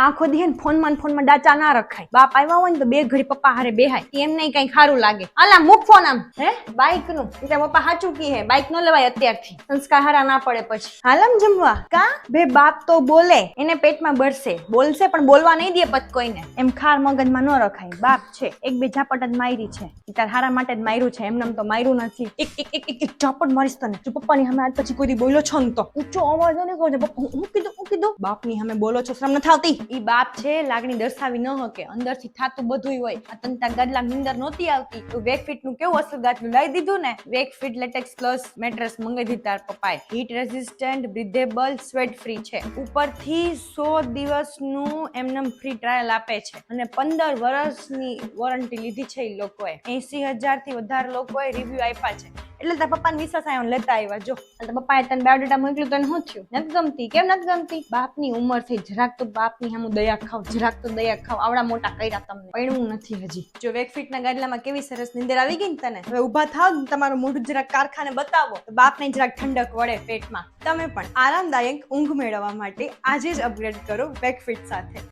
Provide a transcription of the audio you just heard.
આખો દી ફોનમાં ડાચા ના રખાય. બાપ આવ્યા હોય ને તો બે ઘડી પપ્પા હારે બેહાય, એમ નહીં કઈ ખારું લાગે. આલા મૂક ફોન આમ. હે બાઈક નું પપ્પા સાચું કી હે, બાઈક નો લેવાય અત્યારથી, સંસ્કાર હારા ના પડે પછી. હાલમ જમવા કા બે બાપ તો બોલે, એને પેટમાં બળશે, બોલશે પણ બોલવા નહીં દે પત કોઈને. એમ ખાર મગજમાં ન રખાય. બાપ છે એક બે ઝાપટ જ મારી છે, તાર હારા માટે જ માર્યું છે, એમને તો માર્યું નથી. એક ઝાપટ મારીશ તને જો પપ્પાની સામે આજ પછી કોઈ બોલ્યો છો ને તો ઊંચો અવાજ ને કહો પપ્પા હું કીધું બાપની સામે બોલો છો, શરમ નથી આવતી? ઈ બાપ છે, લાગણી દર્શાવી ન હકે, અંદરથી થાતું બધું હોય. આ તને તાર ગાદલા નીંદર નહોતી આવતી તો વેકફિટ નું કેવું અસલ ગાદલું લાવી દીધું ને, વેકફિટ લેટેક્સ પ્લસ મેટ્રેસ મંગાવી દીધી તાર પપ્પાએ. હીટ રેઝિસ્ટન્ટ, બ્રીધેબલ, સ્વેટ ફ્રી છે, ઉપરથી 100 દિવસનું એમનેમ ફ્રી ટ્રાયલ આપે છે અને 15 વર્ષની વોરંટી લીધી છે. એ લોકોએ 80,000 થી વધારે લોકોએ રિવ્યુ આપ્યા છે, એટલે તાર પપ્પાને વિશ્વાસ આવ્યો લેતા આવ્યા. જો તાર પપ્પાએ તને બાયોડેટા મોકલ્યું તને શું થયું? નથી ગમતી? કેમ નથી ગમતી? બાપની ઉંમર થઈ, જરાક તો બાપની સામે દયા ખાવ, જરાક તો દયા ખાવ. આવડા મોટા કર્યા તમને, પડવું નથી હજી. જો વેકફિટ ના ગાદલામાં કેવી સરસ નીંદર આવી ગઈ ને તને, હવે ઉભા થાવ તમારું મોઢું જરાક કારખાને બતાવો તો બાપને જરાક ઠંડક વળે પેટમાં. તમે પણ આરામદાયક ઊંઘ મેળવવા માટે આજે જ અપગ્રેડ કરો વેકફિટ સાથે.